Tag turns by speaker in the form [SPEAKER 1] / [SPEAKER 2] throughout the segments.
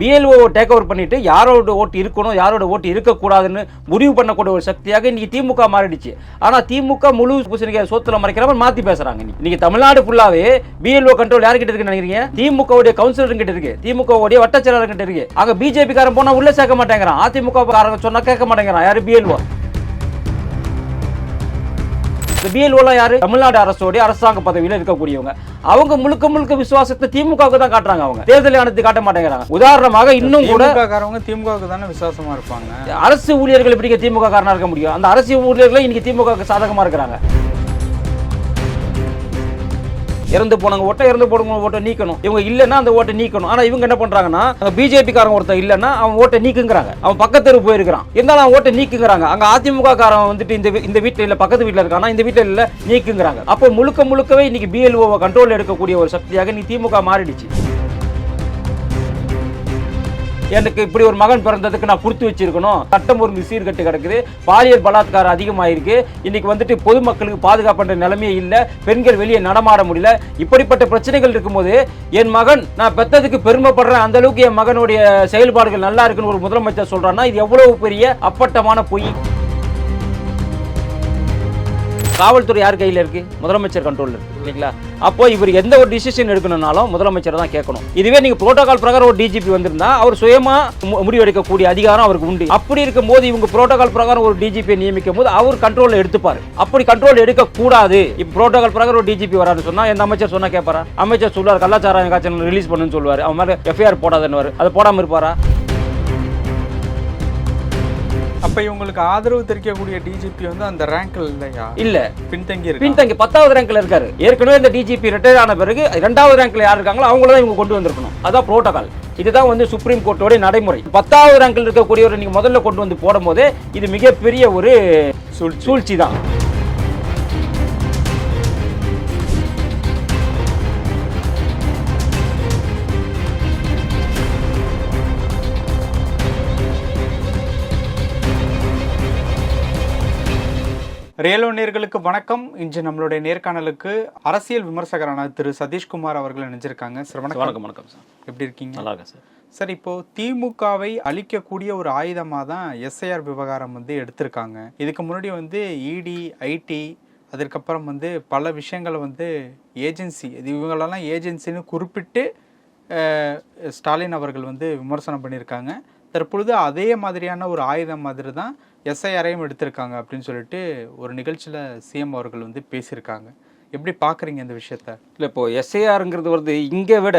[SPEAKER 1] BLO take over பண்ணிட்டு யாரோட ஓட்டு இருக்கணும் யாரோட ஓட்டு இருக்கக்கூடாதுன்னு முடிவு பண்ணக்கூடிய ஒரு சக்தியாக இன்னைக்கு திமுக மாறிடுச்சு. ஆனா திமுக முழு பூசணிக்காய் சோத்துல மறைக்கிறவங்க மாத்தி பேசுறாங்க. இன்னைக்கு தமிழ்நாடு ஃபுல்லாவே பிஎல்ஓ கண்ட்ரோல் யார்கிட்ட இருக்குன்னு நினைக்கிறீங்க? திமுக கவுன்சிலர் கிட்ட இருக்கு, திமுக வட்ட செயலாளர் கிட்ட இருக்கு. அங்க பிஜேபி காரன் போனா உள்ள சேர்க்க மாட்டேங்கிறான், அதிமுக காரங்க சொன்னா கேட்க மாட்டேங்கிறான். யாரு? பிஎல்ஓ. இந்த பிஎல்ஓலாம் யாரு? தமிழ்நாடு அரசோடைய அரசாங்க பதவியில் இருக்கக்கூடியவங்க. அவங்க முழுக்க முழுக்க விசுவாசத்தை திமுகவுக்கு தான் காட்டுறாங்க. அவங்க தேர்தல் ஆணையத்தை காட்ட மாட்டேங்கிறாங்க. உதாரணமாக இன்னும் கூட
[SPEAKER 2] திமுகவுக்கு தானே விசுவாசமா இருப்பாங்க.
[SPEAKER 1] அரசு ஊழியர்கள் எப்படி திமுக காரனா இருக்க முடியும்? அந்த அரசு ஊழியர்கள் இன்னைக்கு திமுக சாதகமா இருக்கிறாங்க. இறந்து போனவங்க ஓட்டை இறந்து போனவங்க ஓட்டை நீக்கணும், இவங்க இல்லைன்னா அந்த ஓட்டை நீக்கணும். ஆனா இவங்க என்ன பண்றாங்கன்னா, பிஜேபி காரன் ஒருத்தர் இல்லைன்னா அவன் ஓட்டை நீக்குங்கிறாங்க. அவன் பக்கத்து போயிருக்கான் இருந்தாலும் அவன் ஓட்டை நீக்குங்கிறாங்க. அங்க அதிமுக காரன் வந்துட்டு இந்த வீட்டுல இல்ல பக்கத்து வீட்டுல இருக்கானா, இந்த வீட்டுல இல்ல நீக்குங்கிறாங்க. அப்போ முழுக்கவே இன்னைக்கு பிஎல்ஓ கண்ட்ரோல் எடுக்கக்கூடிய ஒரு சக்தியாக நீ திமுக மாறிடுச்சு. எனக்கு இப்படி ஒரு மகன் பிறந்ததுக்கு நான் கொடுத்து வச்சிருக்கணும், சட்டம் ஒழுங்கு சீர்கட்டு கிடக்குது, பாலியல் பலாத்காரம் அதிகமாயிருக்கு, இன்னைக்கு வந்துட்டு பொதுமக்களுக்கு பாதுகாப்புன்ற நிலைமையே இல்லை, பெண்கள் வெளியே நடமாட முடியல, இப்படிப்பட்ட பிரச்சனைகள் இருக்கும்போது என் மகன் நான் பெற்றதுக்கு பெருமைப்படுறேன், அந்த அளவுக்கு என் மகனுடைய செயல்பாடுகள் நல்லா இருக்குன்னு ஒரு முதலமைச்சர் சொல்றான்னா இது எவ்வளவு பெரிய அப்பட்டமான பொய். காவல்துறை யார் கையில் இருக்கு? முதலமைச்சர் கண்ட்ரோல் இருக்கு இல்லைங்களா? அப்போ இவர் எந்த ஒரு டிசிஷன் எடுக்கணும்னாலும் முதலமைச்சர் தான் கேட்கணும். இதுவே நீங்க புரோட்டோகால் பிரகாரம் ஒரு டிஜிபி வந்திருந்தா அவர் சுயமா முடிவெடுக்கக்கூடிய அதிகாரம் அவருக்கு உண்டு. அப்படி இருக்கும் போது இவங்க புரோட்டோகால் பிரகாரம் ஒரு டிஜிபி நியமிக்கும் போது அவர் கண்ட்ரோல் எடுத்துப்பாரு. அப்படி கண்ட்ரோல் எடுக்க கூடாது. இப்ப புரோட்டோகால் பிரகாரம் ஒரு டிஜிபி வரான்னு சொன்னா எந்த அமைச்சர் சொன்னா கேட்பாரா? அமைச்சர் சொல்லுவார் கள்ளச்சாராயம் காய்ச்சல் ரிலீஸ் பண்ணுன்னு சொல்லுவாரு, அவன் மேல எஃப்ஐஆர் போடாதுன்னு. அதை போடாம இருப்பாரா?
[SPEAKER 2] அப்ப இவங்களுக்கு ஆதரவு தெரிவிக்கக்கூடிய டிஜிபி வந்து அந்த ரேங்க்ல இல்லையா? இல்ல, பின்தங்கி
[SPEAKER 1] 10வது ரேங்க்ல இருக்காரு. ஏற்கனவே இந்த டிஜிபி ரிட்டையர் ஆன பிறகு 2வது ரேங்க்ல யார் இருக்காங்களோ அவங்கள தான் இவங்க கொண்டு வந்திருக்கணும். அதான் புரோட்டோகால். இதுதான் வந்து சுப்ரீம் கோர்ட்டோட நடைமுறை. 10வது ரேங்க்ல இருக்கக்கூடியவர் நீங்க முதல்ல கொண்டு வந்து போடும் போது இது மிகப்பெரிய ஒரு சூழ்ச்சி தான்.
[SPEAKER 2] ரியலோ நேயர்களுக்கு வணக்கம். இன்று நம்மளுடைய நேர்காணலுக்கு அரசியல் விமர்சகரான திரு சதீஷ்குமார் அவர்கள் நினைச்சிருக்காங்க. சார் வணக்கம்.
[SPEAKER 1] வணக்கம் சார்,
[SPEAKER 2] எப்படி இருக்கீங்க?
[SPEAKER 1] நல்லா இருக்கேன் சார்.
[SPEAKER 2] சார், இப்போ திமுகவை அழிக்கக்கூடிய ஒரு ஆயுதமாக தான் எஸ்ஐஆர் விவகாரம் வந்து எடுத்திருக்காங்க. இதுக்கு முன்னாடி வந்து இடி, ஐடி, அதற்கப்புறம் வந்து பல விஷயங்களை வந்து ஏஜென்சி, இவங்களெல்லாம் ஏஜென்சின்னு குறிப்பிட்டு ஸ்டாலின் அவர்கள் வந்து விமர்சனம் பண்ணியிருக்காங்க. தற்பொழுது அதே மாதிரியான ஒரு ஆயுதம் மாதிரி தான் எஸ்ஐஆரையும் எடுத்திருக்காங்க அப்படின்னு சொல்லிட்டு ஒரு நிகழ்ச்சியில் சிஎம் அவர்கள் வந்து பேசியிருக்காங்க. எப்படி பார்க்குறீங்க இந்த விஷயத்த?
[SPEAKER 1] இல்லை, இப்போது எஸ்ஐஆருங்கிறது வந்து இங்கே விட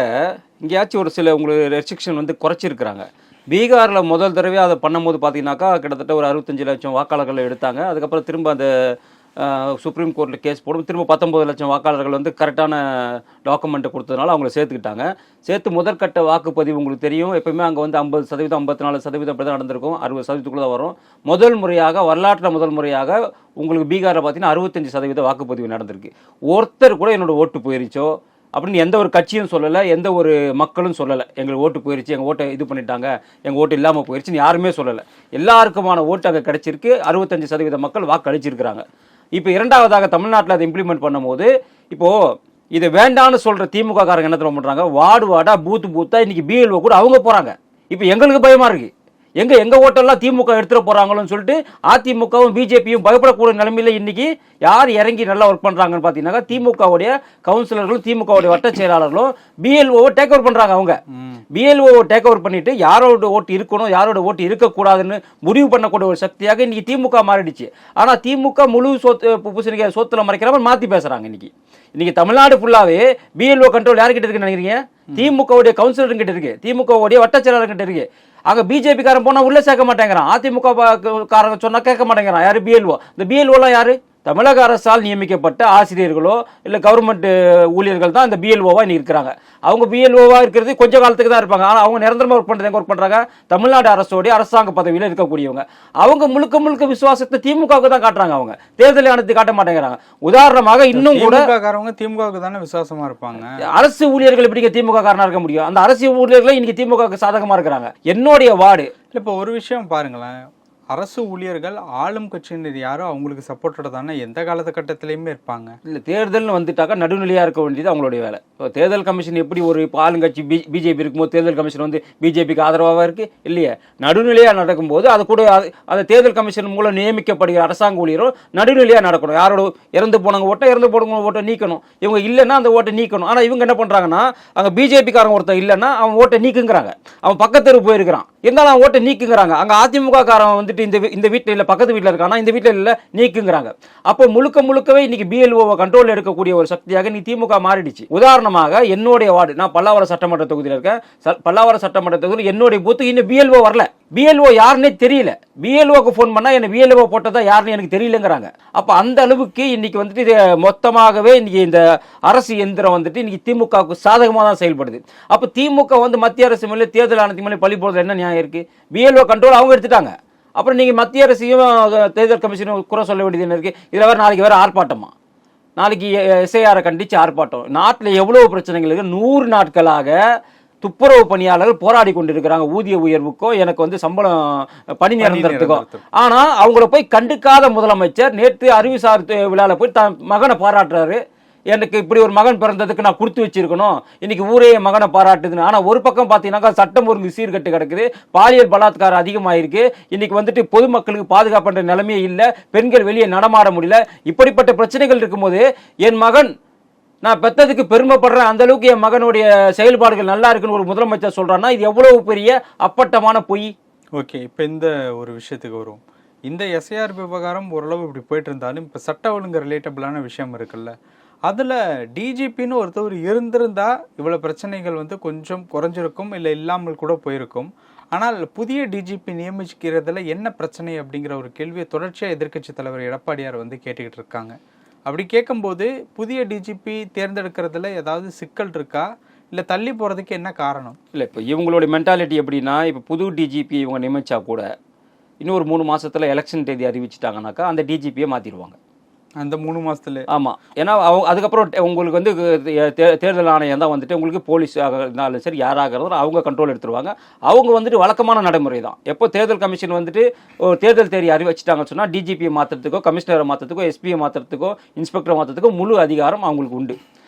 [SPEAKER 1] இங்கேயாச்சும் ஒரு சில உங்களுக்கு ரெஸ்ட்ரிக்ஷன் வந்து குறைச்சிருக்கிறாங்க. பீகாரில் முதல் தடவை அதை பண்ணும்போது பார்த்தீங்கன்னாக்கா கிட்டத்தட்ட ஒரு 65 லட்சம் வாக்காளர்கள் எடுத்தாங்க. அதுக்கப்புறம் திரும்ப அந்த சுப்ரீம் கோர்ட்டில் கேஸ் போடும், திரும்ப 19 லட்சம் வாக்காளர்கள் வந்து கரெக்டான டாக்குமெண்ட்டை கொடுத்ததுனால அவங்கள சேர்த்துக்கிட்டாங்க. சேர்த்து முதற்கட்ட வாக்குப்பதிவு உங்களுக்கு தெரியும், எப்பவுமே அங்கே வந்து 50%, 54% அப்படி தான் நடந்திருக்கும், 60% தான் வரும். முதல் முறையாக வரலாற்றில் முதல் முறையாக உங்களுக்கு பீகாரில் பார்த்தீங்கன்னா 65% வாக்குப்பதிவு நடந்திருக்கு. ஒருத்தர் கூட என்னோட ஓட்டு போயிருச்சோ அப்படின்னு எந்த ஒரு கட்சியும் சொல்லலை, எந்த ஒரு மக்களும் சொல்லலை எங்களுக்கு ஓட்டு போயிருச்சு, எங்கள் ஓட்டை இது பண்ணிட்டாங்க, எங்கள் ஓட்டு இல்லாமல் போயிருச்சுன்னு யாருமே சொல்லலை. எல்லாருக்குமான ஓட்டு அங்கே கிடைச்சிருக்கு. 65% மக்கள் வாக்கு அளிச்சிருக்கிறாங்க. இப்போ இரண்டாவதாக தமிழ்நாட்டில் அதை இம்ப்ளிமெண்ட் பண்ணும்போது இப்போது இது வேண்டான்னு சொல்கிற திமுக காரங்க என்ன பண்ணுறாங்க, வார்டு வார்டாக பூத்தா இன்னைக்கு பிஎல்ஓ கூட அவங்க போகிறாங்க. இப்போ எங்களுக்கு பயமாக இருக்குது, எங்க ஓட்டெல்லாம் திமுக எடுத்துட போறாங்களோன்னு சொல்லிட்டு அதிமுகவும் பிஜேபியும் பயப்படக்கூடிய நிலைமையில இன்னைக்கு யார் இறங்கி நல்லா ஒர்க் பண்றாங்கன்னு பாத்தீங்கன்னா திமுகவுடைய கவுன்சிலர்களும் திமுகவுடைய வட்ட செயலாளர்களும் பிஎல்ஓ டேக் ஓவர் பண்றாங்க. அவங்க பிஎல்ஓ டேக் ஓவர் பண்ணிட்டு யாரோட ஓட்டு இருக்கணும் யாரோட ஓட்டு இருக்கக்கூடாதுன்னு முடிவு பண்ணக்கூடிய ஒரு சக்தியாக இன்னைக்கு திமுக மாறிடுச்சு. ஆனா திமுக முழு பூசணிக்காய் சோத்துல மறைக்கிறவங்க மாத்தி பேசுறாங்க. இன்னைக்கு தமிழ்நாடு ஃபுல்லாவே பிஎல்ஓ கண்ட்ரோல் யார்கிட்ட இருக்குன்னு நினைக்கிறீங்க? திமுகவுடைய கவுன்சிலர் கிட்ட இருக்கு, திமுகவுடைய வட்ட செயலாளர் கிட்ட இருக்கு. அங்க பிஜேபி காரன் போனா உள்ள சேர்க்க மாட்டேங்கிறான், அதிமுக காரங்க சொன்னா கேட்க மாட்டேங்கிறான். யாரு? பிஎல்ஓ. இந்த பிஎல்ஓலாம் யாரு? தமிழக அரசால் நியமிக்கப்பட்ட ஆசிரியர்களோ இல்லை கவர்மெண்ட் ஊழியர்கள் தான் இந்த பிஎல்ஓவா இன்னைக்கு இருக்கிறாங்க. அவங்க பிஎல்ஓவா இருக்கிறது கொஞ்ச காலத்துக்கு தான் இருப்பாங்க. ஆனால் அவங்க நிரந்தரமாக ஒர்க் பண்ணுறது எங்கே ஒர்க் பண்ணுறாங்க? தமிழ்நாடு அரசோடைய அரசாங்க பதவியில் இருக்கக்கூடியவங்க. அவங்க முழுக்க விசுவாசத்தை திமுகவுக்கு தான் காட்டுறாங்க. அவங்க தேர்தல் ஆணையத்தை காட்ட மாட்டேங்கிறாங்க. உதாரணமாக இன்னும் கூட
[SPEAKER 2] திமுகவுக்கு தானே விசுவாசமா இருப்பாங்க.
[SPEAKER 1] அரசு ஊழியர்கள் எப்படி திமுக காரனா இருக்க முடியும்? அந்த அரசு ஊழியர்களை இன்னைக்கு திமுக சாதகமா இருக்கிறாங்க. என்னுடைய வார்டு
[SPEAKER 2] இப்போ ஒரு விஷயம் பாருங்களேன், அரசு ஊழியர்கள் ஆளும் கட்சியினர் யாரோ அவங்களுக்கு சப்போர்ட்டோட தானே எந்த காலகட்டத்திலையுமே இருப்பாங்க.
[SPEAKER 1] இல்லை, தேர்தல்னு வந்துட்டாக்கா நடுநிலையாக இருக்க வேண்டியது அவங்களுடைய வேலை. இப்போ தேர்தல் கமிஷன் எப்படி ஒரு இப்போ ஆளுங்கட்சி பிஜேபி இருக்கும்போது தேர்தல் கமிஷன் வந்து பிஜேபிக்கு ஆதரவாக இருக்குது இல்லையா? நடுநிலையாக நடக்கும்போது அது கூட அந்த தேர்தல் கமிஷன் மூலம் நியமிக்கப்படுகிற அரசாங்க ஊழியரும் நடுநிலையாக நடக்கணும். யாரோட இறந்து போனவங்க ஓட்டை நீக்கணும். இவங்க இல்லைன்னா அந்த ஓட்டை நீக்கணும். ஆனால் இவங்க என்ன பண்ணுறாங்கன்னா, அங்கே பிஜேபிக்காரங்க ஒருத்தர் இல்லைன்னா அவன் ஓட்டை நீக்குங்கிறாங்க. அவன் பக்கத்தெரு போயிருக்கிறான் இருந்தாலும் அவன் ஓட்டை நீக்குங்கிறாங்க. அங்கே அதிமுக காரன் வந்துட்டு இந்த வீட்டில் இல்லை, பக்கத்து வீட்டில் இருக்கானா, இந்த வீட்டில் இல்லை, நீக்குங்கிறாங்க. அப்போ முழுக்கவே இன்னைக்கு பிஎல்ஓவை கண்ட்ரோல் எடுக்கக்கூடிய ஒரு சக்தியாக நீ திமுக மாறிடுச்சு. உதாரணமாக என்னுடைய வார்டு, நான் பல்லாவரம் சட்டமன்ற தொகுதியில் இருக்கேன். பல்லாவரம் சட்டமன்ற தொகுதியில் என்னுடைய பூத்துக்கு இன்னும் பிஎல்ஓ வரல. பிஎல்ஓ யாருன்னே தெரியல. பிஎல்ஓக்கு ஃபோன் பண்ணா என்ன பிஎல்ஓ போட்டதா யாருன்னு எனக்கு தெரியலங்கிறாங்க. அப்ப அந்த அளவுக்கு இன்னைக்கு வந்துட்டு மொத்தமாகவே இன்னைக்கு இந்த அரசு எந்திரம் வந்துட்டு இன்னைக்கு திமுகவுக்கு சாதகமாக தான் செயல்படுது. அப்ப திமுக வந்து மத்திய அரசு மேலே தேர்தல் ஆணையத்தின் மேலே பழி போடுறது என்ன நியாயம் இருக்கு? பிஎல்ஓ கண்ட்ரோல் அவங்க எடுத்துட்டாங்க. அப்புறம் நீங்க மத்திய அரசையும் தேர்தல் கமிஷனும் குறை சொல்ல வேண்டியது என்ன இருக்கு? இதுல வேற நாளைக்கு வேற ஆர்ப்பாட்டமா? நாளைக்கு எஸ்ஐஆரை கண்டிச்சு ஆர்ப்பாட்டம். நாட்டில் எவ்வளவு பிரச்சனைகள் இருக்கு. 100 நாட்களாக துப்புரவு பணியாளர்கள் போராடி கொண்டிருக்கிறாங்க. ஊதிய உயர்வுக்கோ எனக்கு வந்து சம்பளம் பணி நிரந்தரத்துக்கோ. ஆனா அவங்கள போய் கண்டுக்காத முதலமைச்சர் நேற்று அறிவுசார் விழாவில் போய் தன் மகனை பாராட்டுறாரு. எனக்கு இப்படி ஒரு மகன் பிறந்ததுக்கு நான் கொடுத்து வச்சிருக்கணும், இன்னைக்கு ஊரே மகனை பாராட்டுதுன்னு. ஆனா ஒரு பக்கம் பாத்தீங்கன்னா சட்டம் ஒழுங்கு சீர்கட்டு கிடக்குது, பாலியல் பலாத்காரம் அதிகமாயிருக்கு. இன்னைக்கு வந்துட்டு பொதுமக்களுக்கு பாதுகாப்புன்ற நிலைமையே இல்லை, பெண்கள் வெளியே நடமாட முடியல. இப்படிப்பட்ட பிரச்சனைகள் இருக்கும்போது என் மகன் நான் பெத்ததுக்கு பெருமைப்படுறேன், அந்த அளவுக்கு என் மகனுடைய செயல்பாடுகள் நல்லா இருக்குன்னு ஒரு முதலமைச்சர் சொல்றான்னா இது எவ்வளவு பெரிய அப்பட்டமான பொய்.
[SPEAKER 2] ஓகே, இப்போ இந்த ஒரு விஷயத்துக்கு வரும். இந்த எஸ்ஐஆர் விவகாரம் ஓரளவு இப்படி போயிட்டு இருந்தாலும் இப்போ சட்ட ஒழுங்கு ரிலேட்டபிளான விஷயம் இருக்குல்ல, அதில் டிஜிபின்னு ஒருத்தவர் இருந்திருந்தா இவ்வளோ பிரச்சனைகள் வந்து கொஞ்சம் குறைஞ்சிருக்கும், இல்லை இல்லாமல் கூட போயிருக்கும். ஆனால் புதிய டிஜிபி நியமிக்கிறதுல என்ன பிரச்சனை அப்படிங்கிற ஒரு கேள்வியை தொடர்ச்சியாக எதிர்க்கட்சி தலைவர் எடப்பாடியார் வந்து கேட்டுக்கிட்டு இருக்காங்க. அப்படி கேட்கும்போது புதிய டிஜிபி தேர்ந்தெடுக்கிறதுல ஏதாவது சிக்கல் இருக்கா, இல்லை தள்ளி போகிறதுக்கு என்ன காரணம்?
[SPEAKER 1] இல்லை, இப்போ இவங்களுடைய மென்டாலிட்டி எப்படின்னா, இப்போ புது டிஜிபி இவங்க நியமிச்சா கூட இன்னொரு 3 மாசத்துல எலெக்ஷன் தேதி அறிவிச்சிட்டாங்கனாக்கா அந்த டிஜிபியை மாற்றிடுவாங்க
[SPEAKER 2] அந்த 3 மாசத்துல.
[SPEAKER 1] ஆமாம், ஏன்னா அதுக்கப்புறம் உங்களுக்கு வந்து தேர்தல் ஆணையம் தான் வந்துட்டு உங்களுக்கு போலீஸ் இருந்தாலும் சரி யாராக இருந்தாலும் அவங்க கண்ட்ரோல் எடுத்துருவாங்க. அவங்க வந்துட்டு வழக்கமான நடைமுறை தான். எப்போ தேர்தல் கமிஷன் வந்துட்டு ஒரு தேர்தல் தேதி அறிவிச்சிட்டாங்கன்னு சொன்னால் டிஜிபியை மாற்றுறதுக்கோ, கமிஷனரை மாற்றுறதுக்கோ, எஸ்பியை மாற்றுறதுக்கோ, இன்ஸ்பெக்டரை மாற்றுறதுக்கோ முழு அதிகாரம் அவங்களுக்கு உண்டு.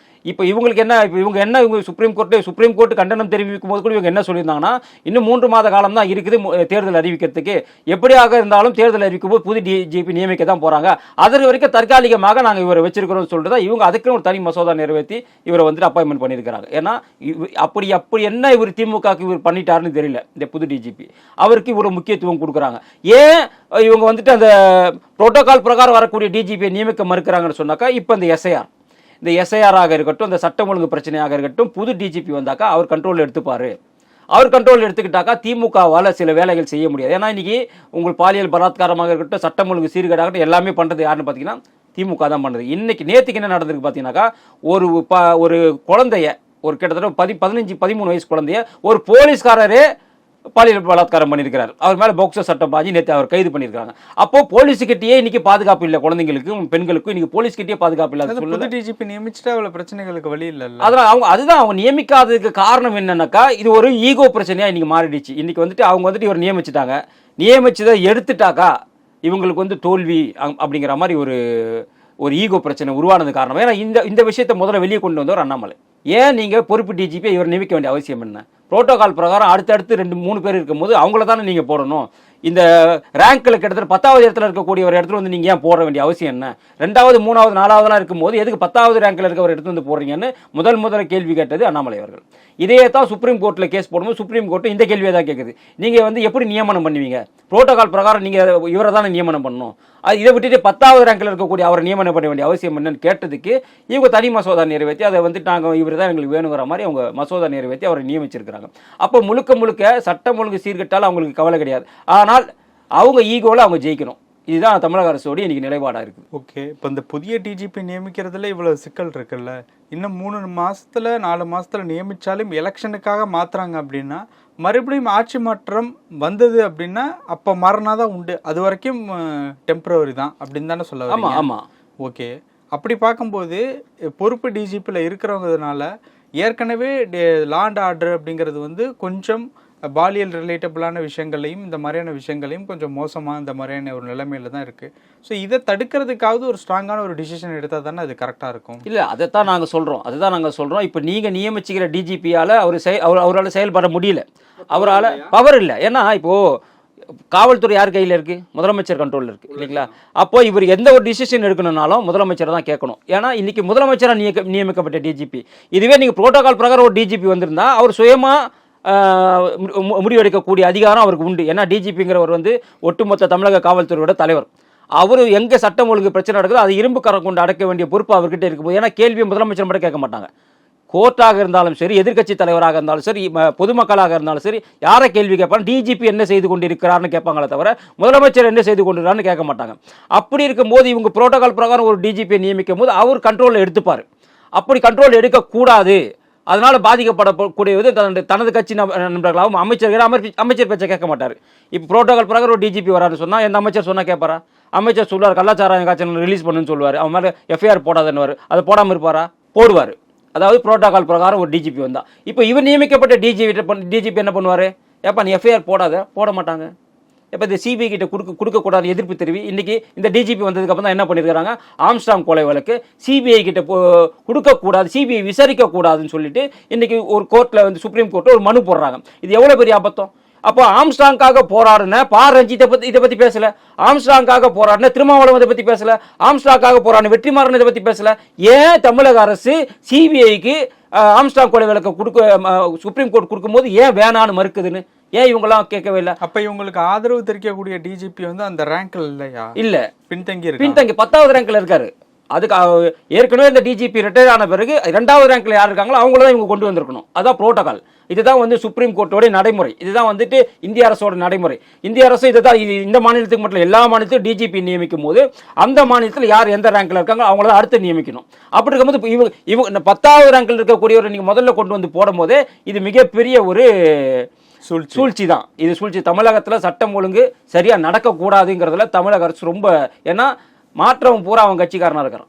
[SPEAKER 1] இப்போ இவங்களுக்கு என்ன, இப்போ இவங்க சுப்ரீம் கோர்ட்டு கண்டனம் தெரிவிக்கும் போது கூட இவங்க என்ன சொல்லியிருந்தாங்கன்னா, இன்னும் 3 மாத காலம் தான் இருக்குது தேர்தல் அறிவிக்கிறதுக்கு, எப்படியாக இருந்தாலும் தேர்தல் அறிவிக்கும் போது புது டிஜிபி நியமிக்க தான் போறாங்க, அதற்கு வரைக்கும் தற்காலிகமாக நாங்கள் இவரை வச்சிருக்கிறோம் சொல்லிட்டு தான் இவங்க அதுக்கு ஒரு தனி மசோதா நிறைவேற்றி இவரை வந்துட்டு அப்பாயின்மெண்ட் பண்ணியிருக்கிறாங்க. ஏன்னா அப்படி என்ன இவர் திமுகவுக்கு இவர் பண்ணிட்டாருன்னு தெரியல. இந்த புது டிஜிபி அவருக்கு இவ்வளவு முக்கியத்துவம் கொடுக்குறாங்க. ஏன் இவங்க வந்துட்டு அந்த புரோட்டோகால் பிரகாரம் வரக்கூடிய டிஜிபியை நியமிக்க மறுக்கிறாங்கன்னு சொன்னாக்கா, இப்போ இந்த எஸ்ஐஆராக இருக்கட்டும், இந்த சட்டம் ஒழுங்கு பிரச்சனையாக இருக்கட்டும், புது டிஜிபி வந்தாக்கா அவர் கண்ட்ரோல் எடுத்துப்பாரு. அவர் கண்ட்ரோல் எடுத்துக்கிட்டாக்கா திமுகவால் சில வேலைகள் செய்ய முடியாது. ஏன்னா இன்னைக்கு உங்கள் பாலியல் பலாத்காரமாக இருக்கட்டும், சட்டம் ஒழுங்கு சீர்கேடாகட்டும், எல்லாமே பண்ணுறது யாருன்னு பார்த்தீங்கன்னா திமுக தான் பண்ணுது. இன்னைக்கு நேற்றுக்கு என்ன நடந்திருக்கு பார்த்தீங்கன்னாக்கா, ஒரு குழந்தைய, ஒரு கிட்டத்தட்ட 15-13 வயசு குழந்தைய ஒரு போலீஸ்காரரே பாலியல் பலாத்காரம் பண்ணியிருக்கிறார். அவர் மேலே போக்சோ சட்டம் பாஞ்சி நேற்று அவர் கைது பண்ணியிருக்காங்க. அப்போ போலீஸுக்கிட்டே இன்னைக்கு பாதுகாப்பு இல்லை, குழந்தைங்களுக்கும் பெண்களுக்கும் இன்னைக்கு போலீஸ்கிட்டே பாதுகாப்பு இல்லை.
[SPEAKER 2] புது டிஜிபி நியமிச்சுட்டா அவ்வளோ பிரச்சனைகளுக்கு வழி இல்லை.
[SPEAKER 1] அதெல்லாம் அதுதான் அவங்க நியமிக்காததுக்கு காரணம் என்னன்னாக்கா, இது ஒரு ஈகோ பிரச்சனையா இன்னைக்கு மாறிடுச்சு. இன்னைக்கு வந்துட்டு அவங்க வந்துட்டு இவர் நியமிச்சதை எடுத்துட்டாக்கா இவங்களுக்கு வந்து தோல்வி அப்படிங்கிற மாதிரி ஒரு ஈகோ பிரச்சனை உருவானது காரணம். ஏன்னா இந்த விஷயத்தை முதல்ல வெளியே கொண்டு வந்தவர் அண்ணாமலை. ஏன் நீங்க பொறுப்பு டிஜிபி இவர் நியமிக்க வேண்டிய அவசியம் என்ன? புரோட்டோகால் பிரகாரம் அடுத்தடுத்து 2-3 பேர் இருக்கும்போது அவங்கள தானே நீங்க போடணும். இந்த ரேங்க்ல கிட்டத்தட்ட 10வது இடத்துல இருக்கக்கூடிய ஒரு இடத்துல வந்து நீங்க ஏன் போட வேண்டிய அவசியம் என்ன? 2வது 3வது 4வதுலாம் இருக்கும்போது எதுக்கு 10வது ரேங்க்ல இருக்க ஒரு இடத்துல வந்து போடுறீங்கன்னு முதல்ல கேள்வி கேட்டது அண்ணாமலை அவர்கள். இதையே தான் சுப்ரீம் கோர்ட்ல கேஸ் போடும்போது சுப்ரீம் கோர்ட் இந்த கேள்வியை தான் கேட்குது. நீங்க வந்து எப்படி நியமனம் பண்ணுவீங்க? புரோட்டோகால் பிரகாரம் நீங்க இவரை தானே நியமனம் பண்ணணும். இதை விட்டுட்டு 10வது ரேங்க்ல இருக்கக்கூடிய அவரை நியமனம் பண்ண வேண்டிய அவசியம் என்னன்னு கேட்டதுக்கு இவங்க தனி மசோதா நிறைவேற்றி அதை வந்து நாங்கள் இவர் தான் எங்களுக்கு வேணுங்கிற மாதிரி அவங்க மசோதா நிறைவேற்றி அவரை நியமிச்சிருக்கிறாங்க. அப்போ முழுக்க சட்டம் ஒழுங்கு சீர்கட்டால் அவங்களுக்கு கவலை கிடையாது. ஆனால் அவங்க ஈகோவில் அவங்க ஜெயிக்கணும். இதுதான் தமிழக அரசோடு இன்னைக்கு நிலைப்பாடாக இருக்குது.
[SPEAKER 2] ஓகே, இப்போ இந்த புதிய டிஜிபி நியமிக்கிறதுல இவ்வளோ சிக்கல் இருக்குல்ல, இன்னும் 3 மாசத்துல 4 மாசத்துல நியமிச்சாலும் எலெக்ஷனுக்காக மாத்துறாங்க அப்படின்னா, மறுபடியும் ஆட்சி மாற்றம் வந்தது அப்படின்னா அப்போ மாறினாதான் உண்டு, அது வரைக்கும் டெம்பரவரி தான் அப்படின்னு தானே சொல்ல வரீங்க?
[SPEAKER 1] ஆமாம்.
[SPEAKER 2] ஓகே, அப்படி பார்க்கும்போது பொறுப்பு டிஜிபியில் இருக்கிறவங்கனால ஏற்கனவே லா அண்ட் ஆர்டர் அப்படிங்கிறது வந்து கொஞ்சம் பாலியல் ரிலேட்டபிளான விஷயங்களையும் இந்த மாதிரியான விஷயங்களையும் கொஞ்சம் மோசமாக இந்த மாதிரியான ஒரு நிலைமையில தான் இருக்குது. ஸோ இதை தடுக்கிறதுக்காவது ஒரு ஸ்ட்ராங்கான ஒரு டிசிஷன் எடுத்தால் தானே அது கரெக்டாக இருக்கும்.
[SPEAKER 1] இல்லை, அதைத்தான் நாங்கள் சொல்கிறோம். இப்போ நீங்கள் நியமிச்சுக்கிற டிஜிபியால் அவரால் செயல்பட முடியல, அவரால் பவர் இல்லை. ஏன்னா இப்போது காவல்துறை யார் கையில் இருக்குது? முதலமைச்சர் கண்ட்ரோலில் இருக்குது இல்லைங்களா? அப்போ இவர் எந்த ஒரு டிசிஷன் எடுக்கணும்னாலும் முதலமைச்சரை தான் கேட்கணும். ஏன்னா இன்றைக்கி முதலமைச்சராக நியமிக்கப்பட்ட டிஜிபி, இதுவே நீங்கள் புரோட்டோகால் பிரகாரம் ஒரு டிஜிபி வந்திருந்தா அவர் சுயமாக முடிவெடுக்கக்கூடிய அதிகாரம் அவருக்கு உண்டு. ஏன்னா டிஜிபிங்கிறவர் வந்து ஒட்டுமொத்த தமிழக காவல்துறையோட தலைவர். அவர் எங்கே சட்டம் ஒழுங்கு பிரச்சனை நடக்குதோ அது இரும்பு கரம் கொண்டு அடக்க வேண்டிய பொறுப்பு அவர்கிட்ட இருக்கும்போது, ஏன்னா கேள்வியை முதலமைச்சர் மட்டும் கேட்க மாட்டாங்க. கோர்ட்டாக இருந்தாலும் சரி, எதிர்க்கட்சி தலைவராக இருந்தாலும் சரி, பொதுமக்களாக இருந்தாலும் சரி, யாரை கேள்வி கேட்பாங்க? டிஜிபி என்ன செய்து கொண்டிருக்கிறார்னு கேட்பாங்களே தவிர முதலமைச்சர் என்ன செய்து கொண்டிருக்கிறார்னு கேட்க மாட்டாங்க. அப்படி இருக்கும்போது இவங்க புரோட்டோகால் பிரகாரம் ஒரு டிஜிபியை நியமிக்கும் போது அவர் கண்ட்ரோலில் எடுத்துப்பார். அப்படி கண்ட்ரோல் எடுக்கக்கூடாது. அதனால் பாதிக்கப்படக்கூடியது தனது கட்சி நண்பர்களாகவும் அமைச்சர் பேச்சை கேட்க மாட்டார். இப்போ புரோட்டோகால் பிரகாரம் ஒரு டிஜிபி வராருன்னு சொன்னால் எந்த அமைச்சர் சொன்னால் கேட்பாரா? அமைச்சர் சொல்லுவார், கள்ளச்சாராயம் காய்ச்சல் ரிலீஸ் பண்ணுன்னு சொல்லுவார். அவன் மேலே எஃப்ஐஆர் போடாதுன்னு அதை போடாமல் இருப்பாரா? போடுவார். அதாவது புரோட்டோகால் பிரகாரம் ஒரு டிஜிபி வந்தா. இப்போ இவர் நியமிக்கப்பட்ட டிஜிபி என்ன பண்ணுவார்? ஏப்பா நீ எஃப்ஐஆர் போட மாட்டாங்க. இப்போ இந்த சிபிஐ கிட்ட கொடுக்கக்கூடாது எதிர்ப்பு தெரிவி. இன்றைக்கி இந்த டிஜிபி வந்ததுக்கப்புறம் தான் என்ன பண்ணியிருக்கிறாங்க? ஆம்ஸ்ட்ராங் கொலை வழக்கு சிபிஐ கிட்ட கொடுக்கக்கூடாது, சிபிஐ விசாரிக்கக்கூடாதுன்னு சொல்லிட்டு இன்றைக்கி ஒரு கோர்ட்டில் வந்து சுப்ரீம் கோர்ட்டில் ஒரு மனு போடுறாங்க. இது எவ்வளோ பெரிய அபத்தம். அப்போ ஆம்ஸ்ட்ராங்காக போராடுன ரஞ்சித்தை இதை பற்றி பேசலை, ஆம்ஸ்ட்ராங்காக போராடின திருமாவளவன் இதை பற்றி பேசலை, ஆம்ஸ்ட்ராங்காக போராடின வெற்றிமாறன் இதை பற்றி பேசலை. ஏன் தமிழக அரசு சிபிஐக்கு ஆம்ஸ்ட்ராங் கொலை வழக்கு சுப்ரீம் கோர்ட் கொடுக்கும்போது ஏன் வேணான்னு மறுக்குதுன்னு ஏன் இவங்கெல்லாம் கேட்கவே இல்லை?
[SPEAKER 2] அப்போ இவங்களுக்கு ஆதரவு தெரிவிக்கக்கூடிய டிஜிபி வந்து அந்த ரேங்க்ல இல்லையா? இல்லை, பின்தங்கி
[SPEAKER 1] 10வது ரேங்க்ல இருக்காரு. அதுக்கு ஏற்கனவே இந்த டிஜிபி ரிட்டையர் ஆன பிறகு 2வது ரேங்க்ல யார் இருக்காங்களோ அவங்கள தான் இவங்க கொண்டு வந்திருக்கணும். அதான் புரோட்டோகால். இதுதான் வந்து சுப்ரீம் கோர்ட்டோட நடைமுறை. இதுதான் வந்துட்டு இந்திய அரசோட நடைமுறை. இந்திய அரசு இதுதான் இந்த மாநிலத்துக்கு மட்டும் எல்லா மாநிலத்திலும் டிஜிபி நியமிக்கும் போது அந்த மாநிலத்தில் யார் எந்த ரேங்க்ல இருக்காங்க அவங்கள தான் அடுத்து நியமிக்கணும். அப்படி இருக்கும்போது இவங்க 10வது ரேங்க்ல இருக்கக்கூடியவர் நீங்க முதல்ல கொண்டு வந்து போடும் போதே இது மிகப்பெரிய ஒரு சூழ்ச்சி தான். இது சூழ்ச்சி. தமிழகத்தில் சட்டம் ஒழுங்கு சரியா நடக்கக்கூடாதுங்கிறதுல தமிழக அரசு ரொம்ப, ஏன்னா மாற்றம் பூரா அவன் கட்சிக்காரனாக இருக்கிறான்.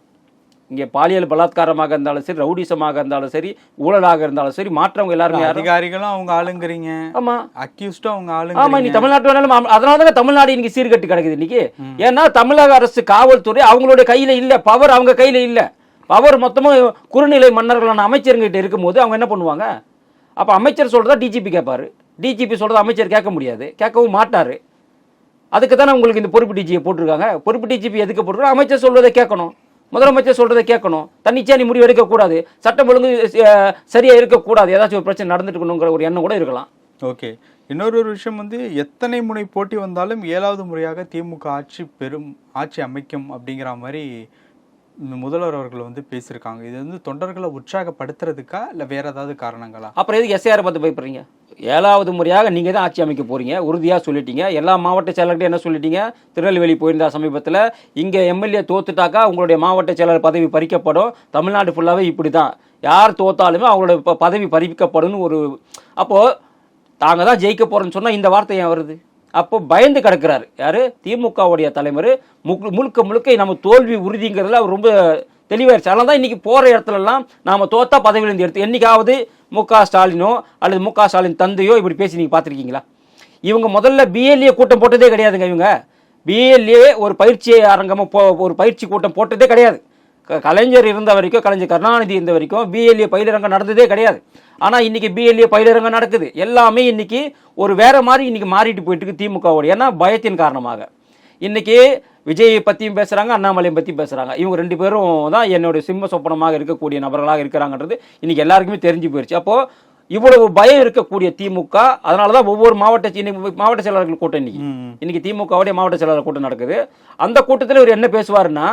[SPEAKER 1] இங்கே பாலியல் பலாத்காரமாக இருந்தாலும் சரி, ரவுடிசமாக இருந்தாலும் சரி, ஊழலாக இருந்தாலும் சரி, மாற்றவங்க எல்லாருமே
[SPEAKER 2] அதிகாரிகளும் அவங்க ஆளுங்கிறீங்க. ஆமா, அக்யூஸ்டும் அவங்க ஆளுங்க.
[SPEAKER 1] ஆமா, நீ தமிழ்நாட்டு வேணாலும் அதனால தானே தமிழ்நாடு இன்னைக்கு சீர்கட்டு கிடக்குது இன்னைக்கு. ஏன்னா தமிழக அரசு காவல்துறை அவங்களுடைய கையில இல்ல, பவர் அவங்க கையில இல்ல. பவர் மொத்தமும் குறுநிலை மன்னர்களான அமைச்சர்கிட்ட இருக்கும்போது அவங்க என்ன பண்ணுவாங்க? அப்ப அமைச்சர் சொல்றதா டிஜிபி கேட்பாரு, டிஜிபி சொல்றதா அமைச்சர் கேட்க முடியாது, கேட்கவும் மாட்டாரு. அதுக்கு தானே உங்களுக்கு இந்த பொறுப்பு டிஜியை போட்டிருக்காங்க. பொறுப்பு டிஜிபி எதுக்கு போட்டிருக்காங்க? அமைச்சர் சொல்றதை கேட்கணும், முதலமைச்சர் சொல்றதை கேட்கணும். தன்னிச்சையா நீ முடிவு எடுக்கக்கூடாது, சட்டம் ஒழுங்கு சரியா இருக்கக்கூடாது, ஏதாச்சும் ஒரு பிரச்சனை நடந்துட்டு இருக்கணுங்கிற ஒரு எண்ணம் கூட இருக்கலாம்.
[SPEAKER 2] ஓகே, இன்னொரு விஷயம் வந்து எத்தனை முனை போட்டி வந்தாலும் 7வது முறையாக திமுக ஆட்சி அமைக்கும் அப்படிங்கிற மாதிரி முதல்வர் அவர்கள் வந்து பேசியிருக்காங்க. இது வந்து தொண்டர்களை உற்சாகப்படுத்துறதுக்கா இல்லை வேற ஏதாவது காரணங்களா?
[SPEAKER 1] அப்புறம் எதுக்கு எஸ்ஐஆர் பார்த்து பயப்படுறீங்க? 7வது முறையாக நீங்க தான் ஆட்சி அமைக்க போறீங்க, உறுதியா சொல்லிட்டீங்க. எல்லா மாவட்ட செயலர்கிட்ட என்ன சொல்லிட்டீங்க? திருநெல்வேலி போயிருந்தா சமீபத்தில், இங்க எம்எல்ஏ தோத்துட்டாக்கா உங்களுடைய மாவட்ட செயலர் பதவி பறிக்கப்படும். தமிழ்நாடு ஃபுல்லாவே இப்படிதான், யார் தோத்தாலுமே அவங்களோட பதவி பறிக்கப்படும். அப்போ தாங்க தான் ஜெயிக்க போறோம்னு சொன்னா இந்த வார்த்தை ஏன் வருது? அப்போ பயந்து கிடக்கிறாரு யாரு? திமுகவுடைய தலைவர் முழுக்க நம்ம தோல்வி உறுதிங்கிறதுல அவர் ரொம்ப தெளிவாயிருச்சு. அதனால தான் இன்னைக்கு போற இடத்துலலாம் நாம தோத்தா பதவியிலிருந்து எடுத்து என்னைக்காவது முக ஸ்டாலினோ அல்லது முக ஸ்டாலின் தந்தையோ இப்படி பேசி நீங்க பார்த்துருக்கீங்களா? இவங்க முதல்ல பிஎல்ஏ கூட்டம் போட்டதே கிடையாதுங்க. இவங்க பிஎல்ஏ ஒரு பயிற்சி அரங்கமாக ஒரு பயிற்சி கூட்டம் போட்டதே கிடையாது. கலைஞர் இருந்த வரைக்கும், கலைஞர் கருணாநிதி இருந்த வரைக்கும் பிஎல்ஏ பயிலரங்கம் நடந்ததே கிடையாது. ஆனால் இன்னைக்கு பிஎல்ஏ பயிலரங்கம் நடக்குது. எல்லாமே இன்னைக்கு ஒரு வேற மாதிரி இன்னைக்கு மாறிட்டு போயிட்டு இருக்கு திமுகவோட. ஏன்னா பயத்தின் காரணமாக இன்னைக்கு விஜயை பற்றியும் பேசுகிறாங்க, அண்ணாமலையை பற்றி பேசுகிறாங்க. இவங்க 2 பேரும் தான் என்னுடைய சிம்ம சொப்பனமாக இருக்கக்கூடிய நபர்களாக இருக்கிறாங்கன்றது இன்னைக்கு எல்லாருக்குமே தெரிஞ்சு போயிடுச்சு. அப்போது இவ்வளவு பயம் இருக்கக்கூடிய திமுக, அதனால தான் ஒவ்வொரு மாவட்ட செயலாளர்கள் கூட்டம் இன்னைக்கு திமுகவுடைய மாவட்ட செயலாளர் கூட்டம் நடக்குது. அந்த கூட்டத்தில் இவர் என்ன பேசுவாருன்னா,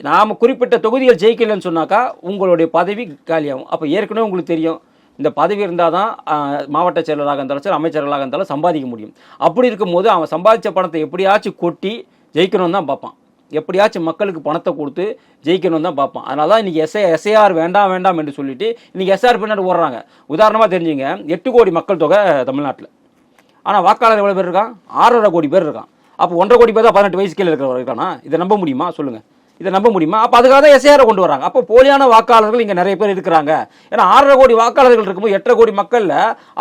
[SPEAKER 1] நாம் குறிப்பிட்ட தொகுதிகள் ஜெயிக்கலன்னு சொன்னாக்கா உங்களுடைய பதவி காலியாகும். அப்போ ஏற்கனவே உங்களுக்கு தெரியும், இந்த பதவி இருந்தால் தான் மாவட்ட செயலராக இருந்தாலும் சரி, அமைச்சர்களாக இருந்தாலும் சம்பாதிக்க முடியும். அப்படி இருக்கும்போது அவன் சம்பாதிச்ச பணத்தை எப்படியாச்சும் கொட்டி ஜெயிக்கணும்னு தான் பார்ப்பான், எப்படியாச்சும் மக்களுக்கு பணத்தை கொடுத்து ஜெயிக்கணும் தான் பார்ப்பான். அதனால தான் இன்றைக்கி எஸ்ஐஆர் வேண்டாம் என்று சொல்லிட்டு இன்றைக்கி எஸ்ஆர் பின்னாடி ஓடுறாங்க. உதாரணமாக தெரிஞ்சுங்க, 8 கோடி மக்கள் தொகை தமிழ்நாட்டில். ஆனால் வாக்காளர் எவ்வளோ பேர் இருக்கான்? 6.5 கோடி பேர் இருக்கான். அப்போ 1.5 கோடி பேர் தான் 18 வயசு கீழே இருக்கிறவர் இருக்கானா? இதை நம்ப முடியுமா? சொல்லுங்கள். இதை நம்ப முடியுமா? அப்போ அதுக்காக தான் எஸ்ஐஆரை கொண்டு வராங்க. அப்போ போலியான வாக்காளர்கள் இங்கே நிறைய பேர் இருக்கிறாங்க. ஏன்னா 6.5 கோடி வாக்காளர்கள் இருக்கும்போது 8.5 கோடி மக்களில்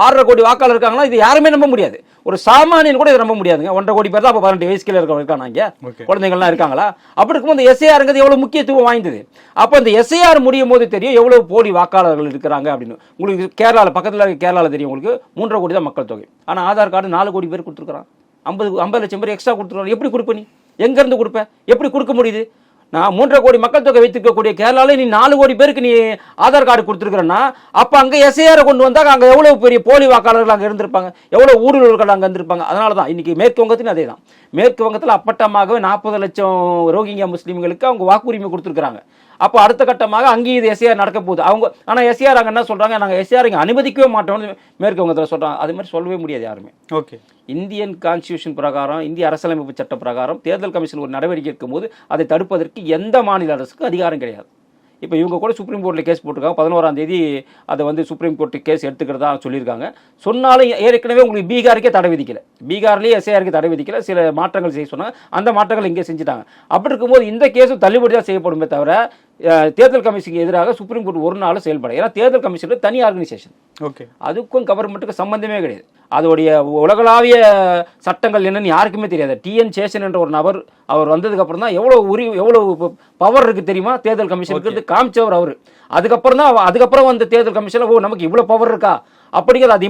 [SPEAKER 1] 6.5 கோடி வாக்காளர் இருக்காங்கன்னா இது யாருமே நம்ப முடியாது. ஒரு சாமானியன் கூட இதை நம்ப முடியாதுங்க. 1.5 கோடி பேர் தான் அப்போ 18 வயசு கீழே இருக்காங்க இங்கே, குழந்தைங்கள்லாம் இருக்காங்களா? அப்படி இருக்கும்போது இந்த எஸ்ஐஆருங்கிறது எவ்வளோ முக்கியத்துவம் வாய்ந்தது. அப்போ இந்த எஸ்ஐஆர் முடியும் போது தெரியும் எவ்வளோ போலி வாக்காளர்கள் இருக்கிறாங்க அப்படின்னு. உங்களுக்கு கேரளாவில் பக்கத்தில் கேரளாவில் தெரியும், உங்களுக்கு 3.5 கோடி தான் மக்கள் தொகை. ஆனால் ஆதார் கார்டு 4 கோடி பேர் கொடுத்துருக்குறான். 50 லட்சம் பேர் எக்ஸ்ட்ரா கொடுத்துருக்காங்க. எப்படி கொடுப்ப நீ? எங்கேருந்து கொடுப்ப? எப்படி கொடுக்க முடியுது? நான் 3.5 கோடி மக்கள் தொகை வைத்திருக்கக்கூடிய கேரளாவில் நீ 4 கோடி பேருக்கு நீ ஆதார் கார்டு கொடுத்துருக்கிறன்னா அப்போ அங்கே எஸ்ஐஆரை கொண்டு வந்தால் அங்கே எவ்வளோ பெரிய போலி வாக்காளர்கள் அங்கே இருந்திருப்பாங்க, எவ்வளோ ஊடுருவல்கள் அங்கே இருந்திருப்பாங்க. அதனால தான் இன்னைக்கு மேற்கு வங்கத்திலும் அதே தான். மேற்கு வங்கத்தில் அப்பட்டமாகவே 40 லட்சம் ரோஹிங்கியா முஸ்லீம்களுக்கு அவங்க வாக்குரிமை கொடுத்துருக்காங்க. அப்போ அடுத்த கட்டமாக அங்கேயும் இது எஸ்ஐஆர் நடக்க போகுது அவங்க. ஆனால் எஸ்ஐஆர் அங்கே என்ன சொல்கிறாங்க, நாங்கள் எஸ்ஐஆர் இங்கே அனுமதிக்கவே மாட்டோம்னு மேற்கு வங்கத்தில் சொல்கிறாங்க. அது மாதிரி சொல்லவே முடியாது யாருமே.
[SPEAKER 2] ஓகே,
[SPEAKER 1] இந்தியன் கான்ஸ்டியூஷன் பிரகாரம், இந்திய அரசியலமைப்பு சட்ட பிரகாரம் தேர்தல் கமிஷன் ஒரு நடவடிக்கை இருக்கும்போது அதை தடுப்பதற்கு எந்த மாநில அரசுக்கும் அதிகாரம் கிடையாது. இப்போ இவங்க கூட சுப்ரீம் கோர்ட்டில் கேஸ் போட்டிருக்காங்க. 11ஆம் தேதி அதை வந்து சுப்ரீம் கோர்ட்டு கேஸ் எடுத்துக்கிறதா சொல்லியிருக்காங்க. சொன்னாலும் ஏற்கனவே உங்களுக்கு பீகாருக்கே தடை விதிக்கல, பீகார்லேயே எஸ்ஐஆருக்கு தடை விதிக்கல, சில மாற்றங்கள் செய்ய சொன்னாங்க. அந்த மாற்றங்கள் இங்கே செஞ்சுட்டாங்க. அப்படி இருக்கும்போது இந்த கேஸும் தள்ளுபடி தான் செய்யப்படுமே தவிர தேர்தல் கமிஷனுக்கு எதிராக சுப்ரீம் கோர்ட் ஒரு நாளும் செயல்பட. ஏன்னா தேர்தல் கமிஷன் தனி ஆர்கனைசேஷன்.
[SPEAKER 2] ஓகே,
[SPEAKER 1] அதுக்கும் கவர்மெண்ட்டுக்கு சம்பந்தமே கிடையாது. அதோடைய உலகளாவிய சட்டங்கள் என்னன்னு யாருக்குமே தெரியாது. டிஎன் சேஷன் என்ற ஒரு நபர் அவர் வந்ததுக்கு அப்புறம் தான் எவ்வளவு பவர் இருக்கு தெரியுமா தேர்தல் கமிஷனுக்கு காமிச்சவர் அவர். அதுக்கப்புறம் வந்து தேர்தல் கமிஷன்ல நமக்கு இவ்வளவு பவர் இருக்கா அப்படிங்கிறது அது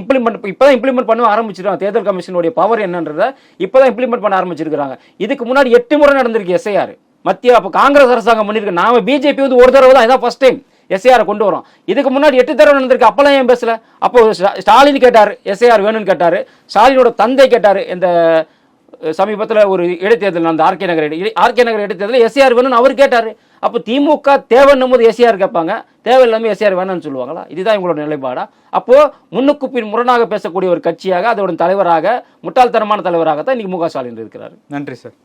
[SPEAKER 1] இப்பதான் இம்ப்ளிமெண்ட் பண்ண ஆரம்பிச்சிருக்காங்க. தேர்தல் கமிஷனுடைய பவர் என்னன்றத இப்பதான் இம்ப்ளிமெண்ட் பண்ண ஆரம்பிச்சிருக்காங்க. இதுக்கு முன்னாடி 8 முறை நடந்திருக்கு எஸ்ஐஆர். மத்திய அப்போ காங்கிரஸ் அரசாங்கம் பண்ணிருக்கு. நாம பிஜேபி வந்து ஒரு தடவை தான், இதான் ஃபர்ஸ்ட் டைம் எஸ்ஐஆர் கொண்டு வரோம். இதுக்கு முன்னாடி 8 தடவை நடந்திருக்கு. அப்பெல்லாம் ஏன் பேசல? அப்போ ஸ்டாலின் கேட்டார், எஸ்ஐஆர் வேணும்னு கேட்டாரு. ஸ்டாலினோட தந்தை கேட்டாரு. இந்த சமீபத்தில் ஒரு இடைத்தேர்தல் அந்த ஆர்கே நகர் இடைத்தேர்தல் எஸ்ஐஆர் வேணும்னு அவர் கேட்டாரு. அப்போ திமுக தேவைன்னும் போது எஸ்ஐஆர் கேட்பாங்க, தேவையில்லாமல் எஸ்ஐஆர் வேணும்னு சொல்லுவாங்களா? இதுதான் இவங்களோட நிலைப்பாடா? அப்போ முன்னுக்கு பின் முரணாக பேசக்கூடிய ஒரு கட்சியாக, அதோட தலைவராக, முட்டாள்தனமான தலைவராகத்தான் இன்னைக்கு மு க ஸ்டாலின் இருக்கிறார்.
[SPEAKER 2] நன்றி சார்.